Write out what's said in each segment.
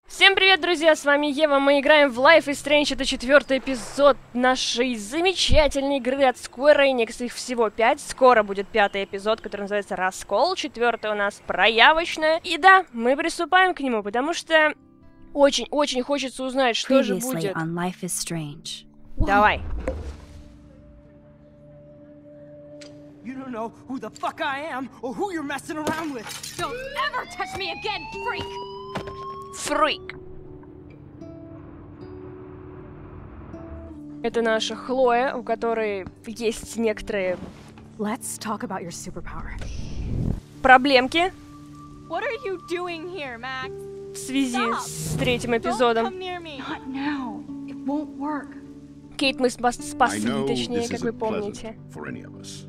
Всем привет, друзья, с вами Ева, мы играем в Life Is Strange, это 4-й эпизод нашей замечательной игры от Square Enix, их всего 5, скоро будет 5-й эпизод, который называется Раскол, 4-й у нас проявочная, и да, мы приступаем к нему, потому что очень-очень хочется узнать, что же будет. On Life Is Strange. Давай. You don't know who the fuck I am or who you're messing around with. Don't ever touch me again, freak! Фрик. Это наша Хлое, у которой есть некоторые Let's talk about your superpower. проблемки What are you doing here, Max? в связи с 3-м Don't эпизодом. come near me. Not now. It won't work. Кейт мы спасли, I know точнее, this как вы isn't помните. pleasant for any of us.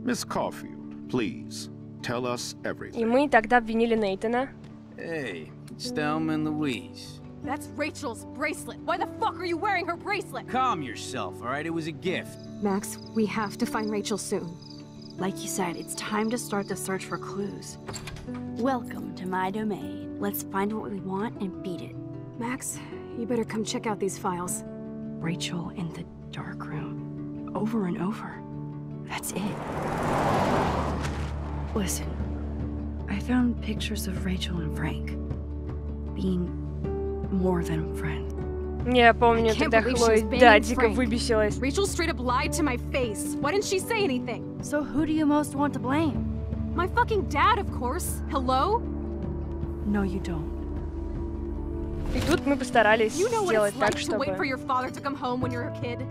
Miss Caulfield, please, tell us И everything. мы тогда обвинили Нейтана. Hey, it's Thelma and Louise. That's Rachel's bracelet. Why the fuck are you wearing her bracelet? Calm yourself, alright? It was a gift. Max, we have to find Rachel soon. Like you said, it's time to start the search for clues. Welcome to my domain. Let's find what we want and beat it. Max, you better come check out these files. Rachel in the dark room. Over and over. That's it. Listen, I found pictures of Rachel and Frank being more than a friend. Я помню, I can't тогда believe she Хлоя, was banging да, дико Frank. выбесилась. Rachel straight up lied to my face. Why didn't she say anything? So who do you most want to blame? My fucking dad, of course. Hello? No, you don't. И тут мы постарались You know what сделать it's так, like to wait for чтобы... your father to come home when you're a kid?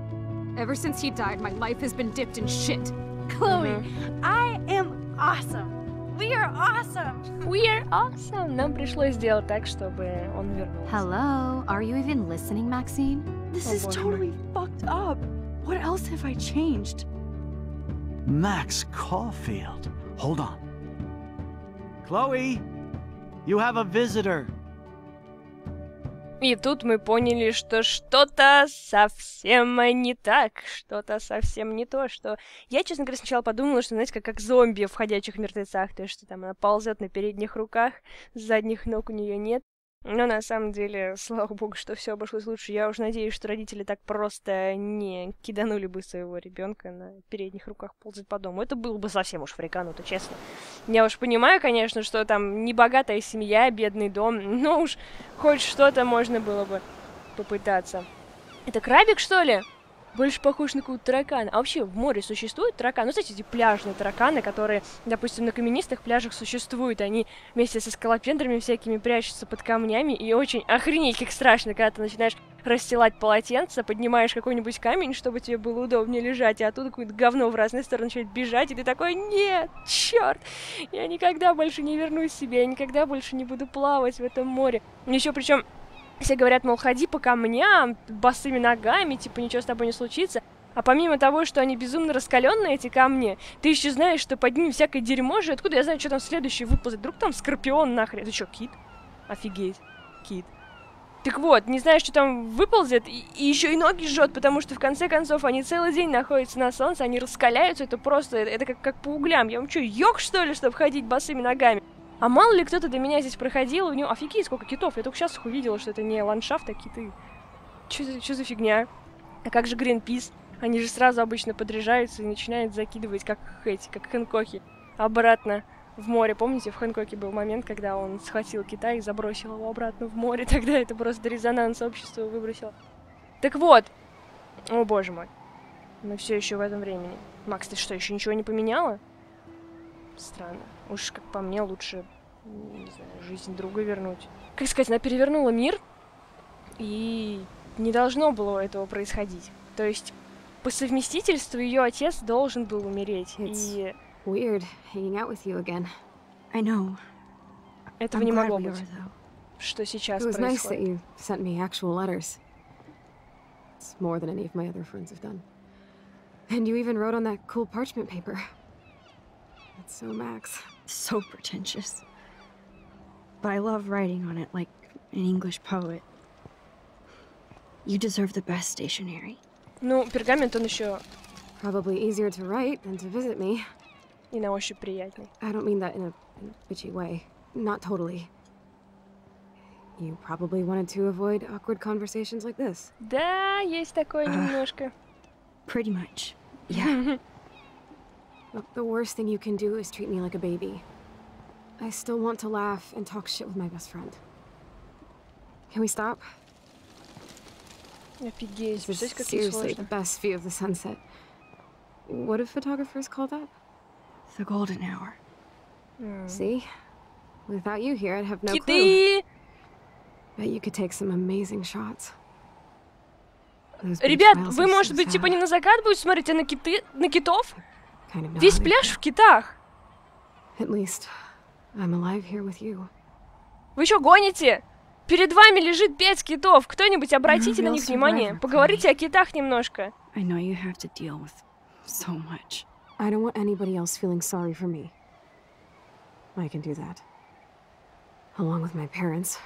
Ever since he died, my life has been dipped in shit. Chloe, I am awesome. We are awesome. We are awesome! Нам пришлось сделать так, чтобы он вернулся. Hello? Are you even listening, Maxine? This Oh, is boy. totally fucked up. What else have I changed? Max Caulfield. Hold on. Chloe, you have a visitor. И тут мы поняли, что что-то совсем не так, что-то совсем не то, что... Я, честно говоря, сначала подумала, что, знаете, как зомби в «Ходячих мертвецах», то есть, что там она ползет на передних руках, задних ног у нее нет. Но на самом деле, слава богу, что все обошлось лучше. Я уж надеюсь, что родители так просто не киданули бы своего ребенка на передних руках ползать по дому. Это было бы совсем уж фрикануто, честно. Я уж понимаю, конечно, что там небогатая семья, бедный дом, но уж хоть что-то можно было бы попытаться. Это крабик, что ли? Больше похож на какого-то таракана. А вообще в море существуют тараканы? Ну, знаете, эти пляжные тараканы, которые, допустим, на каменистых пляжах существуют. Они вместе со скалопендрами всякими прячутся под камнями. И очень охренеть как страшно, когда ты начинаешь расстилать полотенце, поднимаешь какой-нибудь камень, чтобы тебе было удобнее лежать, и оттуда какое-то говно в разные стороны начинает бежать, и ты такой: нет, черт, я никогда больше не вернусь себе, я никогда больше не буду плавать в этом море. Еще причем все говорят, мол, ходи по камням, босыми ногами, типа, ничего с тобой не случится. А помимо того, что они безумно раскаленные, эти камни, ты еще знаешь, что под ними всякое дерьмо же. Откуда я знаю, что там следующее выползет? Вдруг там скорпион нахрен. Это что, кит? Офигеть. Кит. Так вот, не знаешь, что там выползет, и еще и ноги жжет, потому что, в конце концов, они целый день находятся на солнце, они раскаляются, это просто, это как по углям. Я вам что, йог, что ли, чтобы ходить босыми ногами? А мало ли кто-то до меня здесь проходил, у него... Офигеть, сколько китов! Я только сейчас их увидела, что это не ландшафт, а киты. Чё за фигня? А как же Гринпис? Они же сразу обычно подряжаются и начинают закидывать, как эти, как Хэнкоки, обратно в море. Помните, в Хэнкоке был момент, когда он схватил кита и забросил его обратно в море? Тогда это просто резонанс общества выбросило. Так вот. О, боже мой. Мы все еще в этом времени. Макс, ты что, еще ничего не поменяла? Странно. Уж, как по мне, лучше, не знаю, жизнь друга вернуть. Как сказать, она перевернула мир, и не должно было этого происходить. То есть, по совместительству ее отец должен был умереть, и... Weird hanging out with you again. I know. Этого I'm не glad могло we быть, were, though. что сейчас It was nice that происходит. you sent me actual letters. It's more than any of my other friends have done. And you even wrote on that cool parchment paper. That's so Max. So pretentious. but I love writing on it like an English poet. You deserve the best stationery. Ну, пергамент он еще Probably easier to write than to visit me. и на ощупь приятней. I don't mean that in a bitchy way. Not totally. You probably wanted to avoid awkward conversations like this. Да, есть такое немножко. Pretty much. Yeah. Look, the worst thing you can do is treat me like a baby. I still want to laugh and talk shit with my best friend. Can we stop? Офигеть, This is представляете, как seriously the сложно. best view of the sunset. What do photographers call that? The golden hour. See? Without you here, I'd have no clue. Киты! Bet you could take some amazing shots. Those beach Ребят, whales вы, are может so быть, типа sad. не на закат будете смотреть, а на китов? Kind of know Весь how they пляж feel. в китах. At least, I'm alive here with you. Вы что, гоните? Перед вами лежит 5 китов. Кто-нибудь обратите Ну, на них real внимание. survivor, Поговорите о китах немножко. I know you have to deal with so much. I don't want anybody else feeling sorry for me. I can do that. Along with my parents.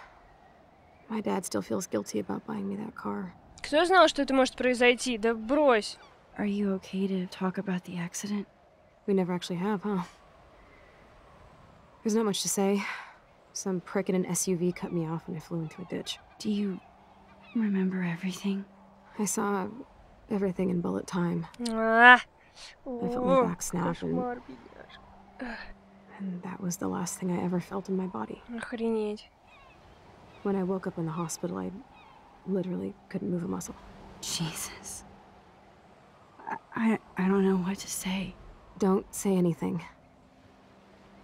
My dad still feels guilty about buying me that car. Кто знал, что это может произойти? Да брось. Are you okay to talk about the accident? We never actually have, huh? There's not much to say. Some prick in an SUV cut me off and I flew into a ditch. Do you remember everything? I saw everything in bullet time, А, I felt my о, back snap and- кошмар, бедняжка. and that was the last thing I ever felt in my body. Охренеть. When I woke up in the hospital, I literally couldn't move a muscle. Jesus. I don't know what to say. Don't say anything.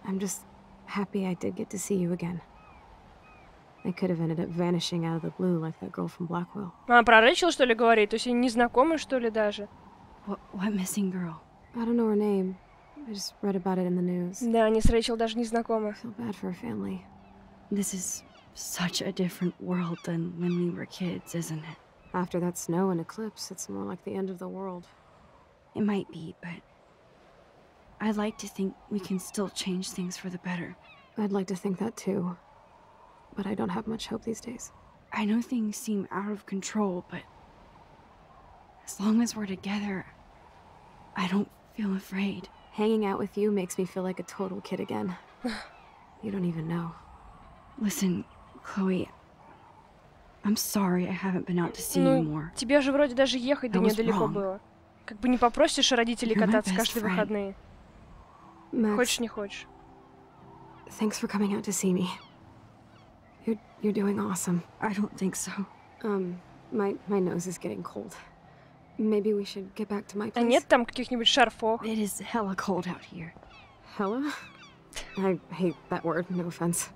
I'm just happy I did get to see you again. I could have ended up vanishing out of the blue like that girl from Blackwell. А, про Рэйчел, что ли, говорит? То есть они незнакомы, что ли, даже? What missing girl? I don't know her name. I just read about it in the news. Да, они с Рэйчел даже не знакомы. I feel bad for her family. This is such a different world than when we were kids, isn't it? After that snow and eclipse, it's more like the end of the world. It might be, but I'd like to think we can still change things for the better. I'd like to think that too. But I don't have much hope these days. I know things seem out of control, but as long as we're together, I don't feel afraid. Hanging out with you makes me feel like a total kid again. You don't even know. Listen, Chloe, I'm sorry I haven't been out to see you Ну, more. тебе же вроде даже ехать до I was недалеко wrong. было. Как бы не попросишь родителей You're my кататься best каждые friend. выходные. Max, Хочешь, не хочешь. thanks for coming out to see me. You're doing awesome. I don't think so. My nose is getting cold. Maybe we should get back to my А place. нет там каких-нибудь шарфов? It is hella cold out here. Hella? I hate that word, no offense.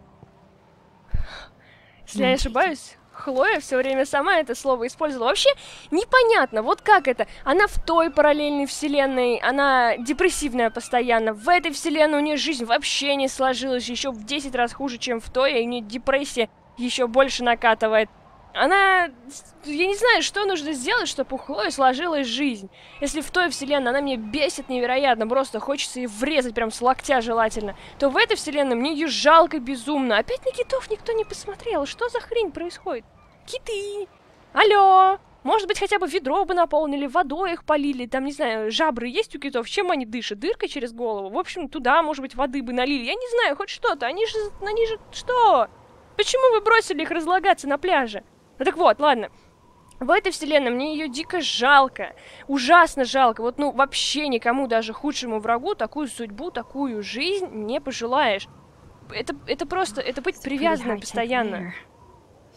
Если я не ошибаюсь, Хлоя все время сама это слово использовала. Вообще непонятно, вот как это. Она в той параллельной вселенной, она депрессивная постоянно. В этой вселенной у нее жизнь вообще не сложилась, еще в 10 раз хуже, чем в той, и у нее депрессия еще больше накатывает. Она... Я не знаю, что нужно сделать, чтобы у Хлои сложилась жизнь. Если в той вселенной она меня бесит невероятно, просто хочется ей врезать прям с локтя желательно, то в этой вселенной мне ее жалко безумно. Опять на китов никто не посмотрел. Что за хрень происходит? Киты! Алло! Может быть, хотя бы ведро бы наполнили, водой их полили, там, не знаю, жабры есть у китов, чем они дышат? Дыркой через голову? В общем, туда, может быть, воды бы налили. Я не знаю, хоть что-то. Они же... Что? Почему вы бросили их разлагаться на пляже? Ну так вот, ладно. В этой вселенной мне ее дико жалко. Ужасно жалко. Вот, ну, вообще никому, даже худшему врагу, такую судьбу, такую жизнь не пожелаешь. Это просто... Это быть привязанным постоянно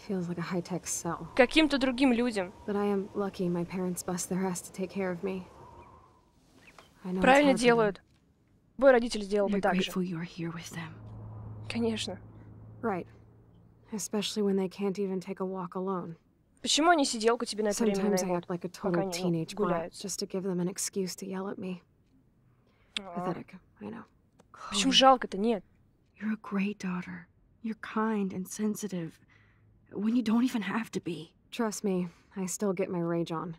Feels like a high-tech cell. к каким-то другим людям. But I am lucky my parents bust their ass to take care of me. I know it's Правильно hard for them. делают. Твой родитель сделал бы You're так же. grateful you're here with them. Конечно. Right. Especially when they can't even take a walk alone. Почему они сиделку тебе на это время Sometimes I наймут? act like a пока total они teenage brat гуляют. just to give them an excuse to yell at me. Pathetic, I know. Почему Chloe, жалко-то? Нет. you're a great daughter. You're kind and sensitive when you don't even have to be. Trust me, I still get my rage on.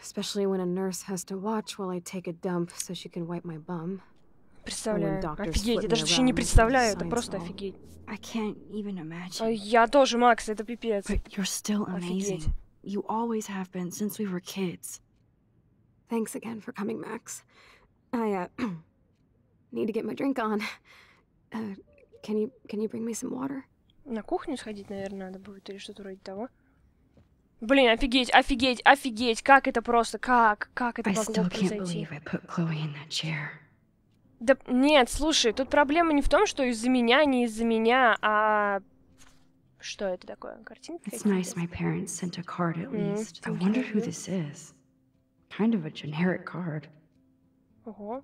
Especially when a nurse has to watch while I take a dump so she can wipe my bum. Представляю. doctors Офигеть, flip я me даже вообще не around представляю, это science просто hall. офигеть. I can't even imagine. Я тоже, Макс, это пипец. But you're still Офигеть. amazing. You always have been since we were kids. Thanks again for coming, Max. I need to get my drink on. Can you bring me some water? На кухню сходить, наверное, надо будет, или что-то вроде того. Блин, офигеть, офигеть, офигеть, как это просто, как это I могло still can't произойти? believe I put Chloe in that chair. Да нет, слушай, тут проблема не в том, что из-за меня, не из-за меня, а... Что это такое? Картинка? It's nice my parents sent a card at least. I wonder who this is. Kind of a generic card. Ого.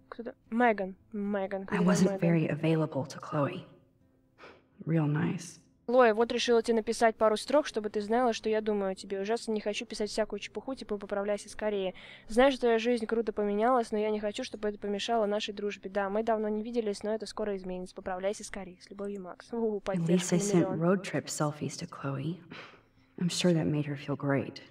Кто-то... Меган. I Когда wasn't Меган. very available to Chloe. Real nice. Хлоя, вот решила тебе написать пару строк, чтобы ты знала, что я думаю о тебе. Ужасно не хочу писать всякую чепуху, типа поправляйся скорее. Знаю, что твоя жизнь круто поменялась, но я не хочу, чтобы это помешало нашей дружбе. Да, мы давно не виделись, но это скоро изменится. Поправляйся скорее. С любовью, Макс. At Поддержка least I на sent миллион. road trip selfies to Chloe. I'm sure that made her feel great.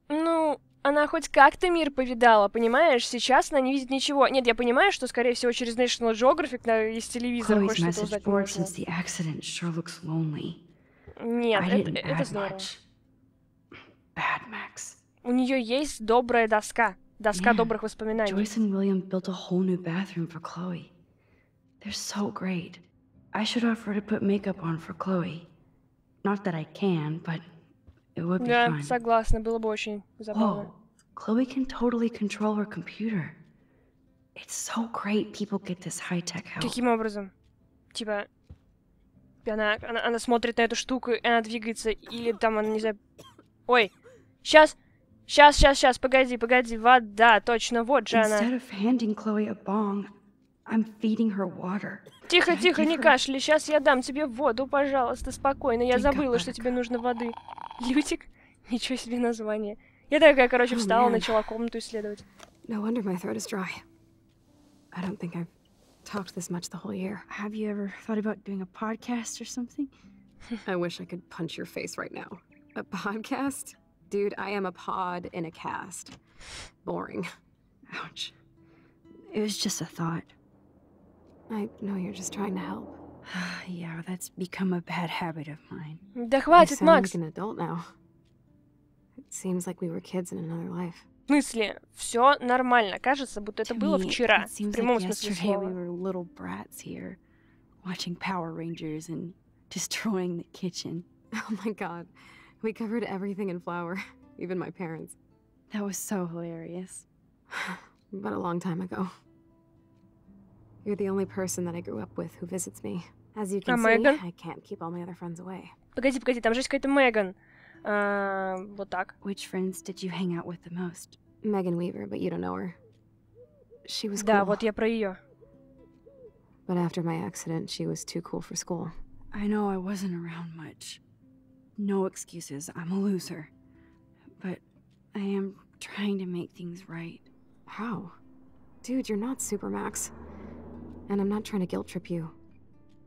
Ну, она хоть как-то мир повидала, понимаешь? Сейчас она не видит ничего. Нет, я понимаю, что, скорее всего, через National Geographic из телевизора Chloe's хоть что-то message узнать board можно. since the accident sure looks lonely. Нет, I didn't это add здорово. much. Bad, Max. У нее есть добрая доска. Доска Yeah. добрых воспоминаний. Joyce and William built a whole new bathroom for Chloe. They're so great. I should offer to put makeup on for Chloe. Not that I can, but it would be Да, fun. согласна, было бы очень забавно. Whoa, Chloe can totally control her computer. It's so great people get this high-tech help. Каким образом? Типа, она смотрит на эту штуку, и она двигается, или там она, не знаю... Ой, сейчас, погоди, вода, точно, вот же она. Instead of handing Chloe a bong, I'm feeding her water. Тихо, Can I give не her- кашляй, сейчас я дам тебе воду, пожалуйста, спокойно, я Drink up, забыла, что buttercup. тебе нужно воды. Лютик? Ничего себе название. Я такая, короче, Oh, встала, man. начала комнату исследовать. No wonder my throat is dry. I don't think I've talked this much the whole year. Have you ever thought about doing a podcast or something? I wish I could punch your face right now. A podcast? Dude, I am a pod in a cast. Boring. Ouch. It was just a thought. I know you're just trying to help. Yeah, that's become a bad habit of mine. Да You хватит, sound Макс. like an adult now. It seems like we were kids in another life. В смысле, все нормально. Кажется, будто это To было me, вчера. it В seems прямом like смысле yesterday we слова. were little brats here, watching Power Rangers and destroying the kitchen. Oh my god. We covered everything in flour. Even my parents. That was so hilarious. But a long time ago. You're the only person that I grew up with who visits me. As you can see, Megan? I can't keep all my other friends away. Погоди, там же есть какая-то Меган. Вот так. Which friends did you hang out with the most? Megan Weaver, but you don't know her. She was Да, cool. вот я про ее. But after my accident, she was too cool for school. I know I wasn't around much. No excuses, I'm a loser. But I am trying to make things right. How? Dude, you're not Supermax. And I'm not trying to guilt trip you.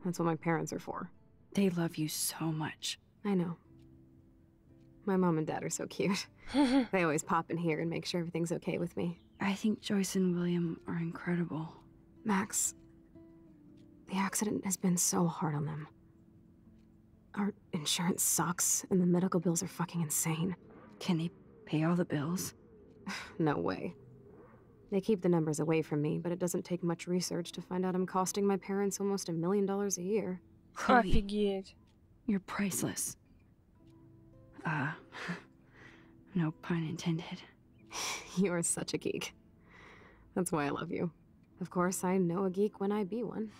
That's what my parents are for. They love you so much. I know. My mom and dad are so cute. They always pop in here and make sure everything's okay with me. I think Joyce and William are incredible. Max, the accident has been so hard on them. Our insurance sucks, and the medical bills are fucking insane. Can they pay all the bills? No way. They keep the numbers away from me, but it doesn't take much research to find out I'm costing my parents almost $1 million a year. Chloe, Офигеть. you're priceless. No pun intended. You're such a geek. That's why I love you. Of course, I know a geek when I be one.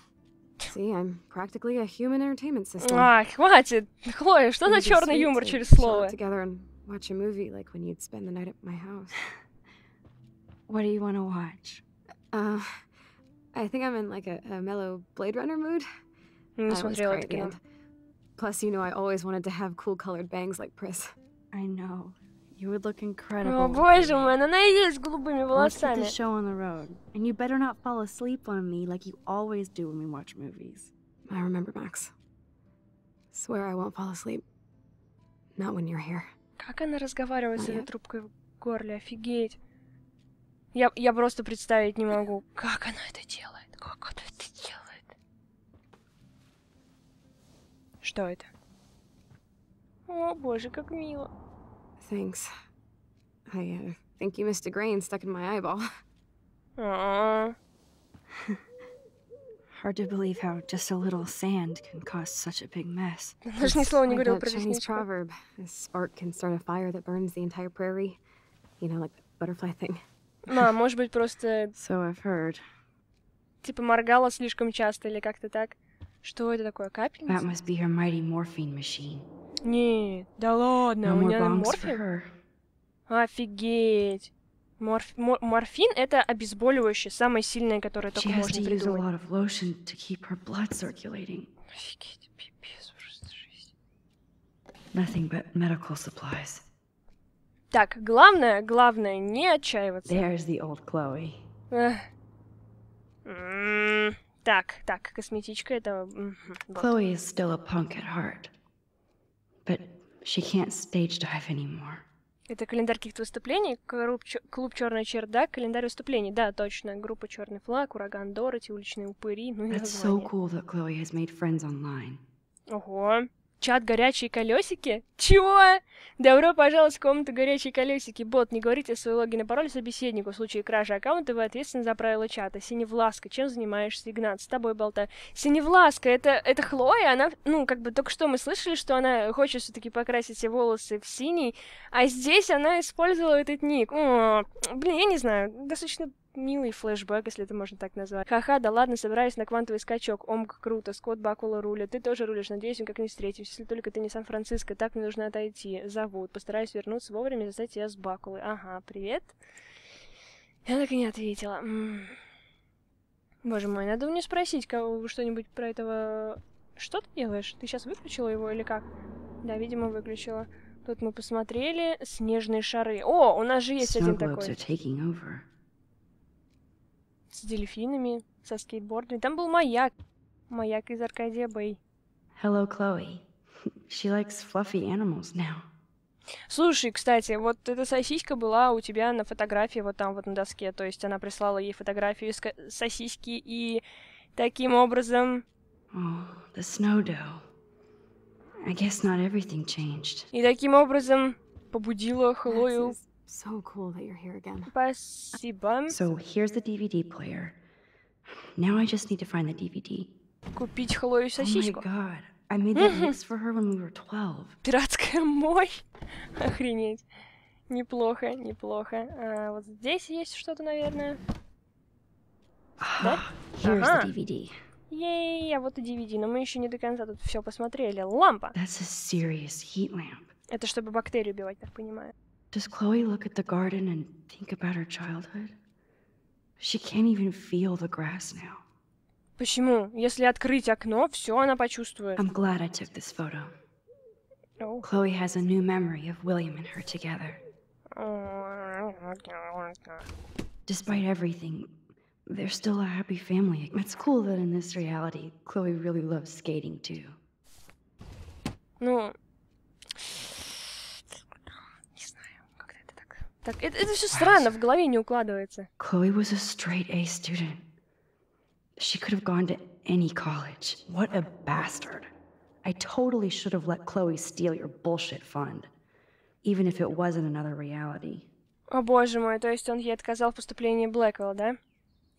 See, I'm practically a human entertainment system. Хватит. Хлоя, что за It'd be черный sweet юмор to через chill слово? out together and watch a movie like when you'd spend the night at my house. What do you want to watch? I think I'm in like a mellow Blade Runner mood. Не I always смотрела cry это at the кино. end. Plus, you know, I always wanted to have cool colored bangs like Pris. I know. You would look incredible. О, with боже them. мой, она и есть с голубыми Let's get волосами. this show on the road. And you better not fall asleep on me like you always do when we watch movies. I remember, Max. Swear I won't fall asleep. Not when you're here. Как она разговаривает с этой Нет. трубкой в горле? Офигеть. Я просто представить не могу, как она это делает. Как она это делает? Что это? О, боже, как мило. Thanks. I think you missed a grain stuck in my eyeball. А-а-а. Hard to believe how just a little sand can cause such a big mess. Даже ни слова не Like говорил that про Chinese ресничку. proverb, a spark can start a fire that burns the entire prairie. You know, like the butterfly thing. Может быть, просто, So I've heard. типа, моргала слишком часто или как-то так. Что это такое, That капельница? must be her mighty morphine machine. Нет, да ладно, No у more нее bongs for морфин? her. Офигеть. Морфин — это обезболивающее, самое сильное, которое She только has можно to use a придумать. lot of lotion to keep her blood circulating. Офигеть, пипец, просто жизнь. Nothing but medical supplies. Так, главное, не отчаиваться. There's the old Chloe. Эх. Так, косметичка — это... вот. Chloe is still a punk at heart. But she can't stage dive anymore. Это календарь каких-то выступлений, клуб «Черный чердак», календарь выступлений, да, точно, группа «Черный флаг», ураган Дороти, уличные упыри, ну и It's so название. cool that Chloe has made friends online. Ого, чат «Горячие колесики»? Чего? Добро пожаловать в комнату «Горячие колесики». Бот, не говорите свой логин и пароль собеседнику. В случае кражи аккаунта вы ответственны за правила чата. Синевласка, чем занимаешься, Игнат? С тобой болтаю. Синевласка, это Хлоя, она, как бы только что мы слышали, что она хочет все-таки покрасить все волосы в синий, а здесь она использовала этот ник. Я не знаю, достаточно милый флешбэк, если это можно так назвать. Ха-ха, да ладно, собираюсь на квантовый скачок. Омг, круто, Скотт Бакула рулит. Ты тоже рулишь, надеюсь, мы как-нибудь встретимся. Если только ты не Сан-Франциско, так мне нужно отойти. Зовут. Постараюсь вернуться вовремя и застать тебя с Бакулой. Ага, привет. Я так и не ответила. Боже мой, надо у нее спросить что-нибудь про этого... Что ты делаешь? Ты сейчас выключила его или как? Да, видимо, выключила. Тут мы посмотрели. Снежные шары. О, у нас же есть Snow один globes такой. are taking over. С дельфинами, со скейтбордами. Там был маяк. Маяк из Аркадия Бэй. Hello, Chloe. She likes fluffy animals now. Слушай, кстати, вот эта сосиска была у тебя на фотографии вот там вот на доске. То есть она прислала ей фотографию сосиски и таким образом... Oh, the snow dough. I guess not everything changed. И таким образом побудила This Хлою. is so cool that you're here again. Спасибо. So here's the DVD player. Now I just need to find the DVD. Купить Хлою Oh my сосиску. god. I made that mix for her when we were 12. Пиратская мощь. Охренеть. Неплохо. А вот здесь есть что-то, наверное. Да? Here's Ага. the DVD. Ей, а вот и DVD, но мы еще не до конца тут все посмотрели. Лампа. That's a serious heat lamp. Это чтобы бактерии убивать, так понимаю. Does Chloe look at the garden and think about her childhood? She can't even feel the grass now. Почему? Если открыть окно, все она почувствует. I'm glad I took this photo. О. Chloe has a new memory of William and her together. Despite everything, they're still a happy family. It's cool that in this reality, Chloe really loves skating too. Ну, не знаю, как это так. Так, это все странно, в голове не укладывается. Chloe was a straight A student. She could have gone to any college. What a bastard. I totally should have let Chloe steal your bullshit fund. Even if it wasn't another reality. О боже мой, то есть он ей отказал в поступлении Блэквелла, да?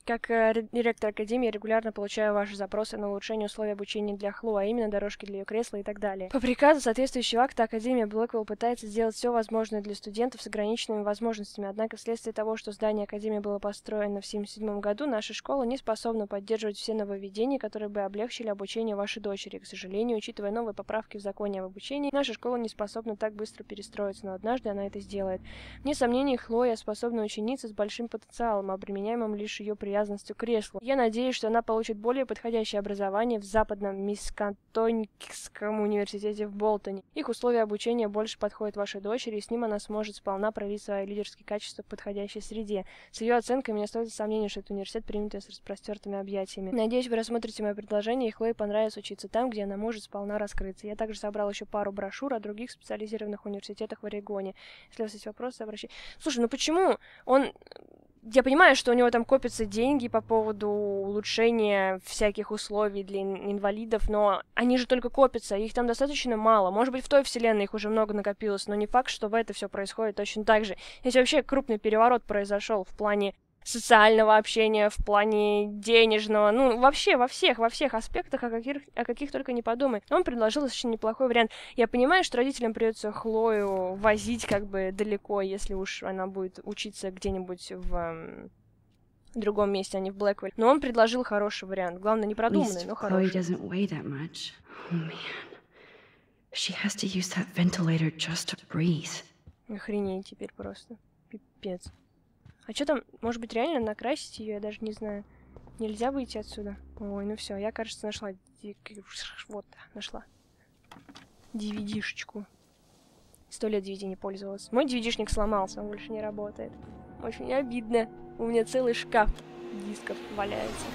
Как директор Академии я регулярно получаю ваши запросы на улучшение условий обучения для Хло, а именно дорожки для ее кресла и так далее. По приказу соответствующего акта Академия Блэквелл пытается сделать все возможное для студентов с ограниченными возможностями, однако вследствие того, что здание Академии было построено в 1977 году, наша школа не способна поддерживать все нововведения, которые бы облегчили обучение вашей дочери. К сожалению, учитывая новые поправки в законе об обучении, наша школа не способна так быстро перестроиться, но однажды она это сделает. Вне сомнений, Хлоя способна ученица с большим потенциалом, обременяемым лишь ее привязанностью к креслу. Я надеюсь, что она получит более подходящее образование в Западном Мискатоникском университете в Болтоне. Их условия обучения больше подходят вашей дочери, и с ним она сможет сполна проявить свои лидерские качества в подходящей среде. С ее оценками не остается сомнений, что этот университет примет ее с распростертыми объятиями. Надеюсь, вы рассмотрите мое предложение, и Хлое понравится учиться там, где она может сполна раскрыться. Я также собрал еще пару брошюр о других специализированных университетах в Орегоне. Если у вас есть вопросы, обращайтесь. Слушай, ну почему он Я понимаю, что у него там копятся деньги по поводу улучшения всяких условий для инвалидов, но они же только копятся, их там достаточно мало. Может быть, в той вселенной их уже много накопилось, но не факт, что в этой все происходит точно так же. Если вообще крупный переворот произошел в плане социального общения, в плане денежного, ну, вообще во всех аспектах, о каких только не подумай. Он предложил очень неплохой вариант. Я понимаю, что родителям придется Хлою возить как бы далеко, если уж она будет учиться где-нибудь в другом месте, а не в Блэквилле. Но он предложил хороший вариант. Главное, не продуманный, но хороший. Chloe doesn't weigh that much. Oh man. She has to use that ventilator just to breathe. Охренеть теперь просто. Пипец. А что там, может быть, реально накрасить ее, я даже не знаю. Нельзя выйти отсюда. Ой, ну все, я, кажется, нашла. Вот, нашла. DVD-шечку. 100 лет DVD не пользовалась. Мой DVD-шник сломался, он больше не работает. Очень обидно. У меня целый шкаф дисков валяется.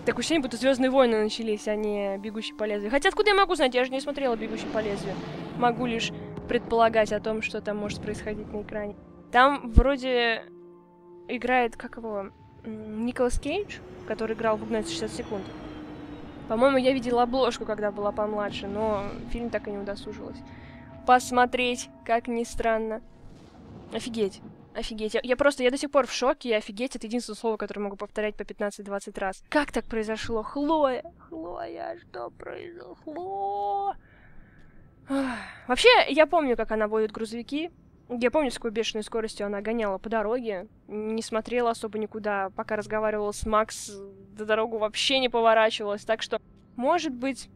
Так ощущение, будто Звездные войны начались, а не Бегущий по лезвию. Хотя откуда я могу знать? Я же не смотрела Бегущий по лезвию. Могу лишь предполагать о том, что там может происходить на экране. Там вроде играет, как его, Николас Кейдж, который играл в «Угнать за 60 секунд». По-моему, я видела обложку, когда была помладше, но фильм так и не удосужилась посмотреть, как ни странно. Офигеть. Офигеть. Я до сих пор в шоке, и офигеть — это единственное слово, которое могу повторять по 15-20 раз. Как так произошло? Хлоя! Хлоя, что произошло? Вообще, я помню, как она водит грузовики. Я помню, с какой бешеной скоростью она гоняла по дороге. Не смотрела особо никуда, пока разговаривала с Макс, до дорогу вообще не поворачивалась. Так что, может быть,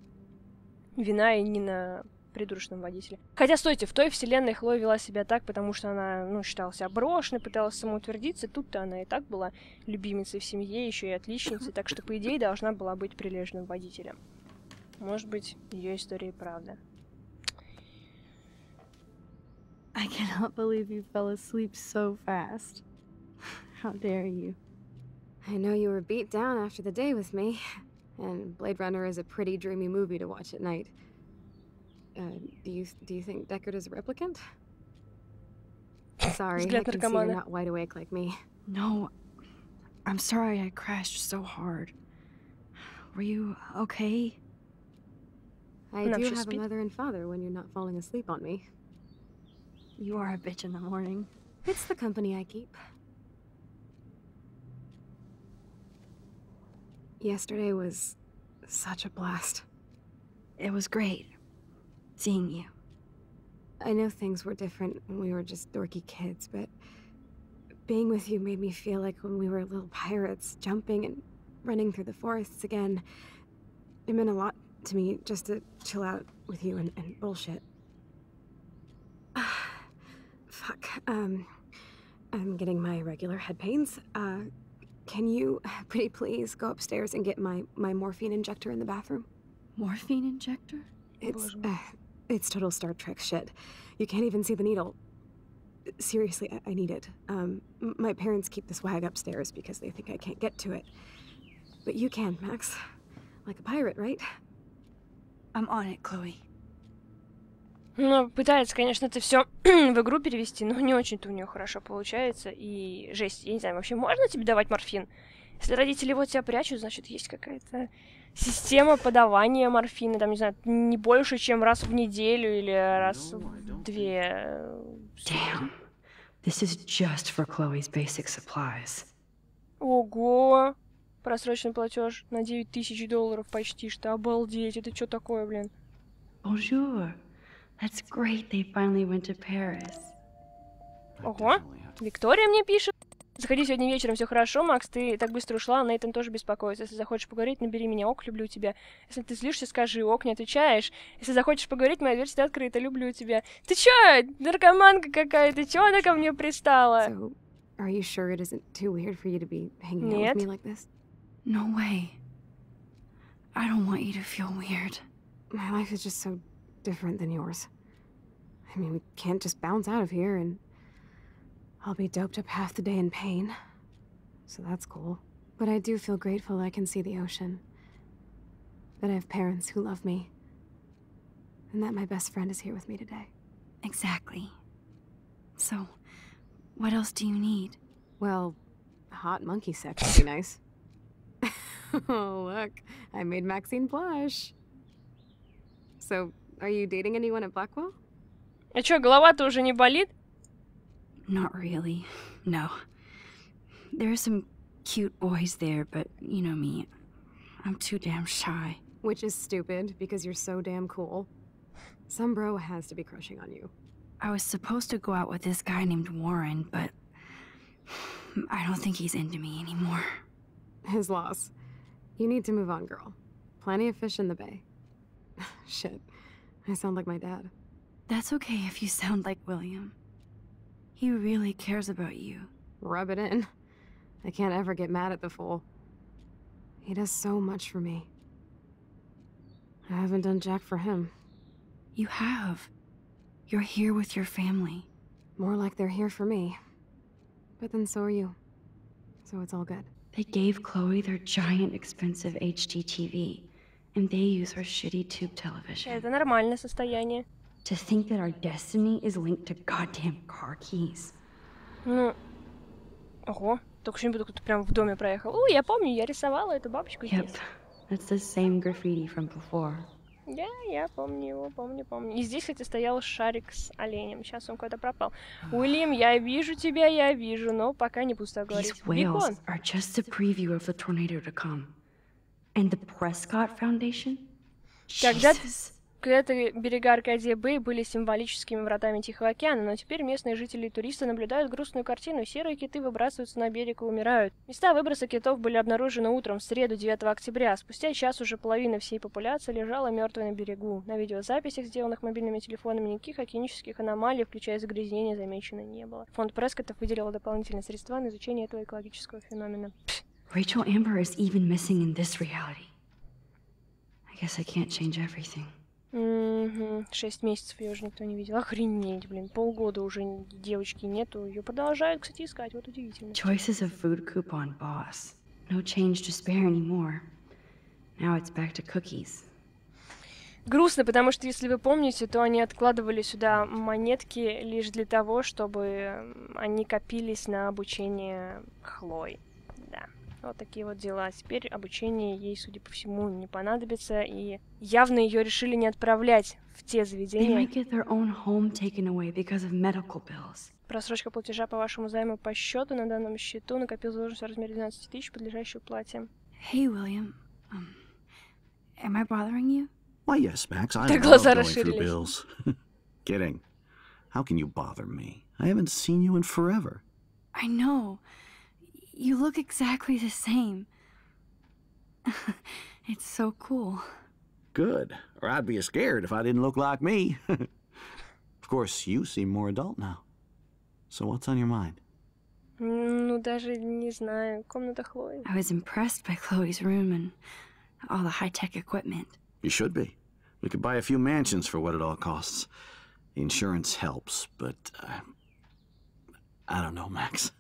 вина и не на придурочном водителе. Хотя, стойте, в той вселенной Хлоя вела себя так, потому что она, ну, считала себя брошенной, пыталась самоутвердиться. Тут-то она и так была любимицей в семье, еще и отличницей. Так что, по идее, должна была быть прилежным водителем. Может быть, ее история и правда. I cannot believe you fell asleep so fast. How dare you? I know you were beat down after the day with me, and Blade Runner is a pretty dreamy movie to watch at night. Do you think Deckard is a replicant? Sorry, I can see you're not wide awake like me. No, I'm sorry I crashed so hard. Were you okay? I do have a mother and father when you're not falling asleep on me. You are a bitch in the morning. It's the company I keep. Yesterday was such a blast. It was great seeing you. I know things were different when we were just dorky kids, but being with you made me feel like when we were little pirates, jumping and running through the forests again. It meant a lot to me just to chill out with you and bullshit. Fuck, I'm getting my regular head pains. Can you, pretty please, go upstairs and get my morphine injector in the bathroom? Morphine injector? It's total Star Trek shit. You can't even see the needle. Seriously, I need it. My parents keep the swag upstairs because they think I can't get to it. But you can, Max. Like a pirate, right? I'm on it, Chloe. Ну, пытается, конечно, это все в игру перевести, но не очень-то у нее хорошо получается. И жесть, я не знаю, вообще можно тебе давать морфин? Если родители его от тебя прячут, значит, есть какая-то система подавания морфина, там, не знаю, не больше, чем раз в неделю или раз в 2. Damn. This is just for Chloe's basic supplies. Ого! Просроченный платеж на $9000 почти что. Обалдеть, это что такое, блин? Bonjour. That's great they finally went to Paris. Ого, Виктория мне пишет. Заходи сегодня вечером, все хорошо, Макс, ты так быстро ушла, Нейтан тоже беспокоится. Если захочешь поговорить, набери меня, ок, люблю тебя. Если ты злишься, скажи, ок, не отвечаешь. Если захочешь поговорить, моя дверь всегда открыта, люблю тебя. Ты чё, наркоманка какая-то, чё она ко мне пристала? So, are you sure it isn't too weird for you to be hanging out with me like this? No way. I don't want you to feel weird. My life is just so different than yours. I mean, we can't just bounce out of here and I'll be doped up half the day in pain. So that's cool. But I do feel grateful I can see the ocean. That I have parents who love me. And that my best friend is here with me today. Exactly. So, what else do you need? Well, hot monkey sex would be nice. Oh, look, I made Maxine blush. So, are you dating anyone at Blackwell? А чё, голова-то уже не болит? Not really, no. There are some cute boys there, but you know me, I'm too damn shy. Which is stupid, because you're so damn cool. Some bro has to be crushing on you. I was supposed to go out with this guy named Warren, but I don't think he's into me anymore. His loss. You need to move on, girl. Plenty of fish in the bay. Shit, I sound like my dad. That's okay if you sound like William. He really cares about you. Rub it in. I can't ever get mad at the fool. He does so much for me. I haven't done jack for him. You have. You're here with your family. More like they're here for me. But then so are you. So it's all good. They gave Chloe their giant expensive HD TV, and they use her shitty tube television. Это нормальное состояние. To think that our destiny is linked to goddamn car keys. Ну, ого, только что кто-то прям в доме проехал. О, я помню, я рисовала эту бабочку Yep, здесь. that's the same graffiti from before. Да, я помню его, помню. И здесь, кстати, стоял шарик с оленем. Сейчас он куда-то пропал. Уильям, я вижу тебя, я вижу, но пока не пусто говорить. These whales Бекон. are just a preview of the tornado to come. And the Prescott Foundation? Когда-то берега Аркадия Бэй были символическими вратами Тихого океана, но теперь местные жители и туристы наблюдают грустную картину. Серые киты выбрасываются на берег и умирают. Места выброса китов были обнаружены утром в среду 9 октября. Спустя час уже половина всей популяции лежала мертвой на берегу. На видеозаписях, сделанных мобильными телефонами, никаких океанических аномалий, включая загрязнения, замечено не было. Фонд Прескоттов выделил дополнительные средства на изучение этого экологического феномена. Rachel Amber is even missing in this reality. I guess I can't change everything. 6 месяцев ее уже никто не видел. Охренеть, блин. Полгода уже девочки нету. Ее продолжают, кстати, искать. Вот удивительно. Choice is a food coupon boss. No change to spare anymore. Now it's back to cookies. Грустно, потому что, если вы помните, то они откладывали сюда монетки лишь для того, чтобы они копились на обучение Хлой. Да. Вот такие вот дела. Теперь обучение ей, судя по всему, не понадобится, и явно ее решили не отправлять в те заведения. Просрочка платежа по вашему займу по счету на данном счету накопил задолженность в размере 12 тысяч, подлежащую уплате. Hey, William. Am I bothering you? Why, yes, Max. I Так love глаза going through расширились. bills. Kidding. How can you bother me? I haven't seen you in forever. I know. You look exactly the same. It's so cool. Good. Or I'd be scared if I didn't look like me. Of course, you seem more adult now. So what's on your mind? Ну, даже не знаю. Комната Хлои. I was impressed by Chloe's room and all the high-tech equipment. You should be. We could buy a few mansions for what it all costs. The insurance helps, but I don't know, Max.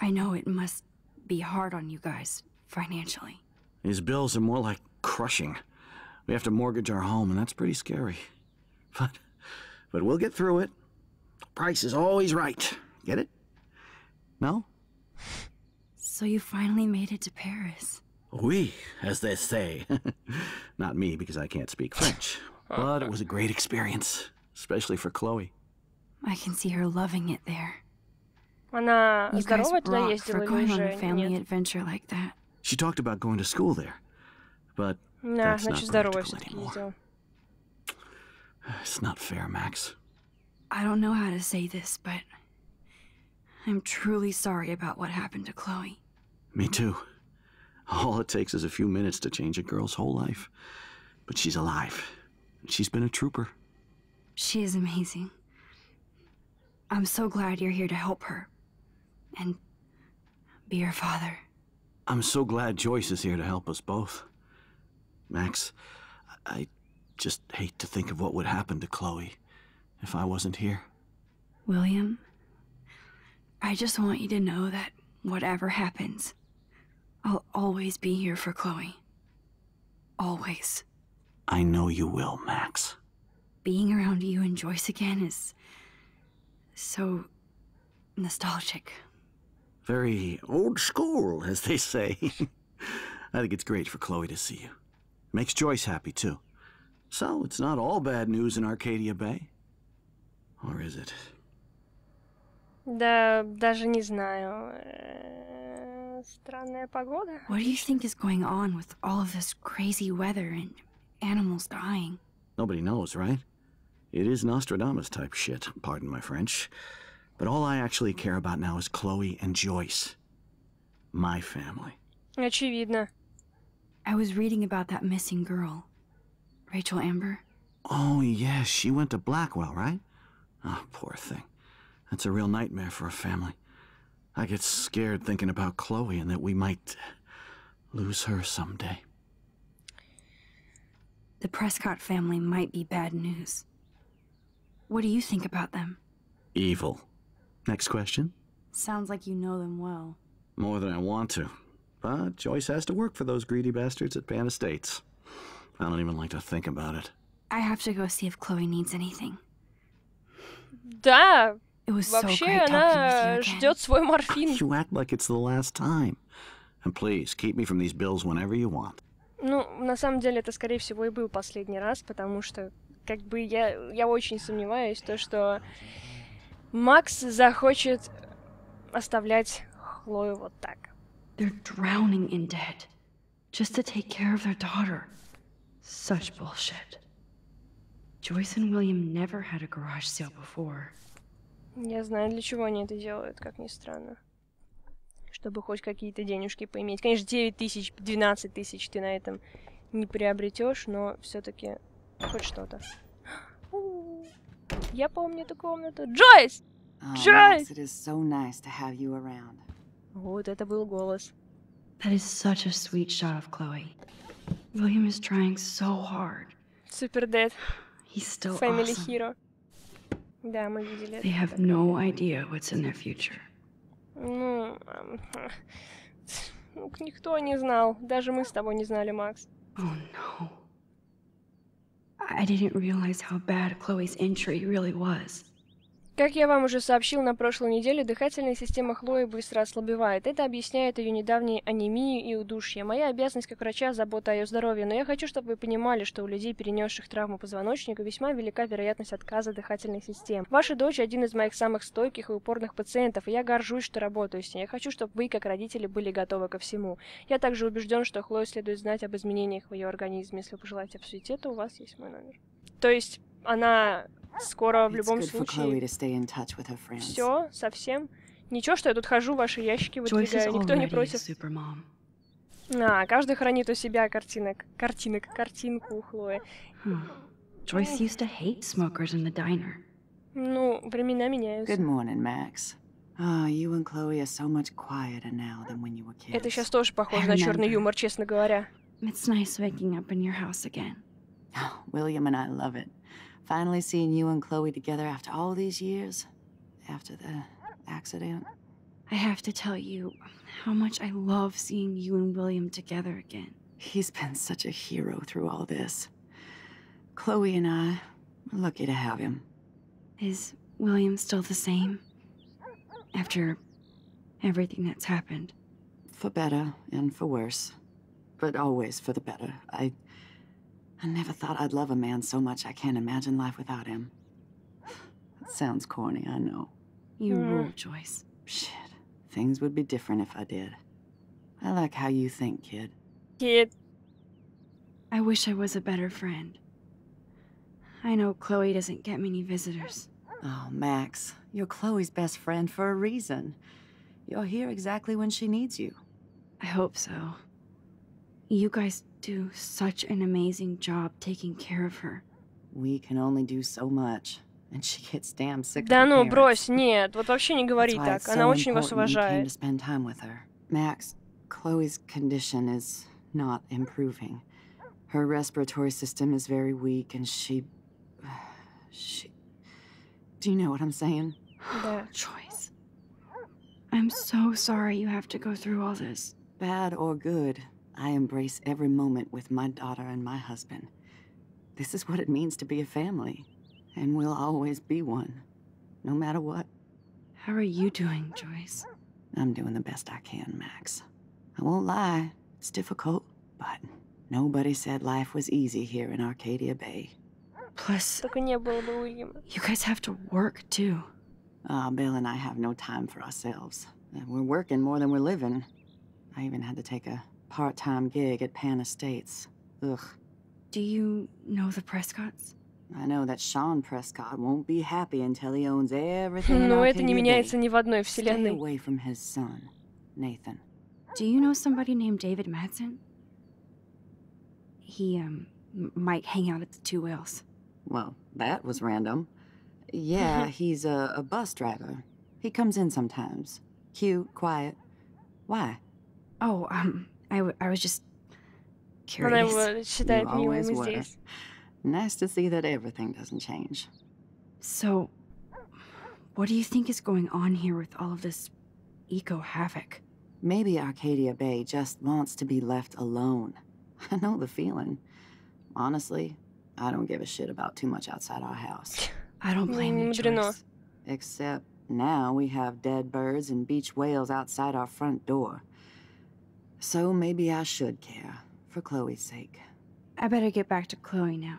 I know it must be hard on you guys financially. These bills are more like crushing. We have to mortgage our home, and that's pretty scary. But we'll get through it. Price is always right. Get it? No? So you finally made it to Paris. Oui, as they say. Not me, because I can't speak French. But it was a great experience, especially for Chloe. I can see her loving it there. Она You guys здоровая туда rock ездила for или going on a уже family нет? adventure like that. She talked about going to school there, but Да, that's not значит, здоровая practical все-таки anymore. ездила. It's not fair, Max. I don't know how to say this, but I'm truly sorry about what happened to Chloe. Me too. All it takes is a few minutes to change a girl's whole life. But she's alive. She's been a trooper. She is amazing. I'm so glad you're here to help her. And be her father. I'm so glad Joyce is here to help us both. Max, I just hate to think of what would happen to Chloe if I wasn't here. William, I just want you to know that whatever happens, I'll always be here for Chloe. Always. I know you will, Max. Being around you and Joyce again is so nostalgic. Very old school, as they say. I think it's great for Chloe to see you. Makes Joyce happy, too. So, it's not all bad news in Arcadia Bay. Or is it? Да, даже не знаю. Странная погода. What do you think is going on with all of this crazy weather and animals dying? Nobody knows, right? It is Nostradamus type shit, pardon my French. But all I actually care about now is Chloe and Joyce. My family. Очевидно. I was reading about that missing girl. Rachel Amber. Oh, yes, she went to Blackwell, right? Oh, poor thing. That's a real nightmare for a family. I get scared thinking about Chloe and that we might lose her someday. The Prescott family might be bad news. What do you think about them? Evil. Next question? Sounds like you know them well. More than I want to. But Joyce has to work for those greedy bastards at Pan Estates. I don't even like to think about it. I have to go see if Chloe needs anything. Да, It was so вообще great talking она with you again. ждет свой морфин. You act like it's the last time. And please, keep me from these bills whenever you want. Ну, на самом деле, это, скорее всего, и был последний раз, потому что, как бы, я очень сомневаюсь, то, что Макс захочет оставлять Хлою вот так. They're drowning in debt just to take care of their daughter. Such bullshit. Joyce and William never had a garage sale before. Я знаю, для чего они это делают, как ни странно. Чтобы хоть какие-то денежки поиметь. Конечно, 9 тысяч, 12 тысяч ты на этом не приобретешь, но все-таки хоть что-то. Я помню эту комнату. Джойс! Джойс! It is so nice to have you around. Вот это был голос. That is such a sweet shot of Chloe. William is trying so hard. Супер Дэд. He's still Family awesome. Hero. Да, мы видели They это. have no idea what's in their future. Ну, никто не знал. Даже мы с тобой не знали, Макс. Oh no. I didn't realize how bad Chloe's injury really was. Как я вам уже сообщил на прошлой неделе, дыхательная система Хлои быстро ослабевает. Это объясняет ее недавней анемию и удушье. Моя обязанность как врача — забота о ее здоровье, но я хочу, чтобы вы понимали, что у людей, перенесших травму позвоночника, весьма велика вероятность отказа дыхательной системы. Ваша дочь — один из моих самых стойких и упорных пациентов, и я горжусь, что работаю с ней. Я хочу, чтобы вы, как родители, были готовы ко всему. Я также убежден, что Хлое следует знать об изменениях в ее организме. Если вы пожелаете обсудить это, у вас есть мой номер. То есть она... Скоро в любом случае все, совсем. Ничего, что я тут хожу, ваши ящики выдвигаю, никто не против. Каждый хранит у себя картинку у Хлои. Joyce used to hate smokers in the diner. Ну, времена меняются. Good morning, Max. Oh, you and Chloe are so much quieter now than when you were kids. Это сейчас тоже похоже на черный юмор, честно говоря. It's nice waking up in your house again. Oh, William and I love it. Finally seeing you and Chloe together after all these years, after the accident. I have to tell you how much I love seeing you and William together again. He's been such a hero through all this. Chloe and I are lucky to have him. Is William still the same? After everything that's happened? For better and for worse. But always for the better. I never thought I'd love a man so much I can't imagine life without him. It sounds corny, I know. You rule, Joyce. Shit. Things would be different if I did. I like how you think, kid. Kid. I wish I was a better friend. I know Chloe doesn't get many visitors. Oh, Max, you're Chloe's best friend for a reason. You're here exactly when she needs you. I hope so. You guys do such an amazing job taking care of her. We can only do so much, and she gets damn sick of Да her ну, parents. брось, нет, вот вообще не говори That's why так. it's Она so очень вас important you came уважает. to spend time with her. Max, Chloe's condition is not improving. Her respiratory system is very weak, and she... Do you know what I'm saying? Да. Joyce. I'm so sorry you have to go through all this. Bad or good, I embrace every moment with my daughter and my husband. This is what it means to be a family, and we'll always be one, no matter what. How are you doing, Joyce? I'm doing the best I can, Max. I won't lie, it's difficult, but nobody said life was easy here in Arcadia Bay. Plus, Только не было бы Уильяма. you guys have to work too. Bill and I have no time for ourselves. We're working more than we're living. I even had to take a part-time gig at Pan Estates. Ugh. Do you know the Prescotts? I know that Sean Prescott won't be happy until he owns everything in Но это не Arcadia меняется Bay. ни в одной Stay вселенной. away from his son, Nathan. Do you know somebody named David Madsen? He, might hang out at the Two Whales. Well, that was random. Yeah, he's a bus driver. He comes in sometimes. Cute, quiet. Why? Oh, I was just Она curious. его считает You милым always и were. здесь. Nice to see that everything doesn't change. So, what do you think is going on here with all of this eco-havoc? Maybe Arcadia Bay just wants to be left alone. I know the feeling. Honestly, I don't give a shit about too much outside our house. I don't blame you, Мудрено. Joyce. Except now we have dead birds and beach whales outside our front door. So maybe I should care, for Chloe's sake. I better get back to Chloe now.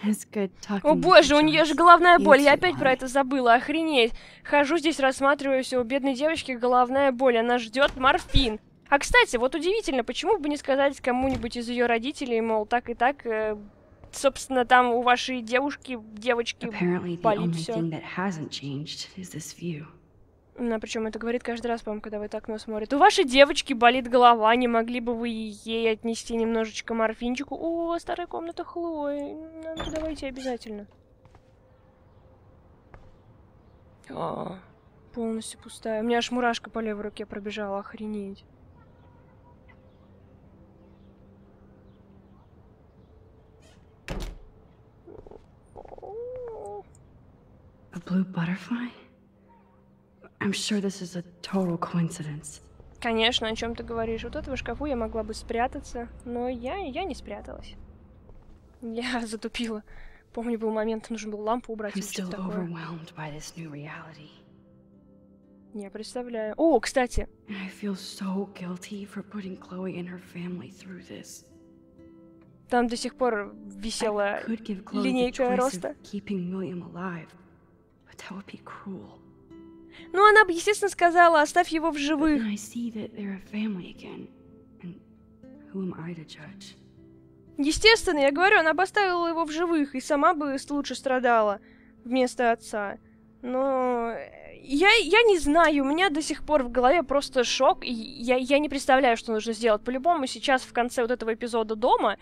It's good talking О with боже, you, у нее же Joyce. головная You боль. Я too, опять про honey. это забыла. Охренеть. Хожу здесь, рассматриваю все. У бедной девочки головная боль. Она ждет морфин. А кстати, вот удивительно, почему бы не сказать кому-нибудь из ее родителей, мол, так и так, собственно, там у вашей девочки Apparently, the болит only все. thing that hasn't changed is this view. Причем это говорит каждый раз, по-моему, когда в это окно смотрит. У вашей девочки болит голова, не могли бы вы ей отнести немножечко морфинчику? О, старая комната Хлои. Нам туда войти обязательно. Полностью пустая. У меня аж мурашка по левой руке пробежала, охренеть. A blue butterfly? I'm sure this is a total coincidence. Конечно, о чем ты говоришь. Вот этого шкафу я могла бы спрятаться, но я не спряталась. Я затупила. Помню, был момент, нужно было лампу убрать I'm или что-то still такое. overwhelmed by this new reality. Не представляю. О, кстати, And I feel so guilty for putting Chloe and her family through this. там до сих пор I висела could give Chloe the линейка choice роста. of keeping William alive, but that would be cruel. Ну, она бы, естественно, сказала, оставь его в But живых. then I see that they're a family again, and who am I to judge? Естественно, я говорю, она бы оставила его в живых, и сама бы лучше страдала вместо отца. Но я не знаю, у меня до сих пор в голове просто шок, и я не представляю, что нужно сделать. По-любому сейчас в конце вот этого эпизода дома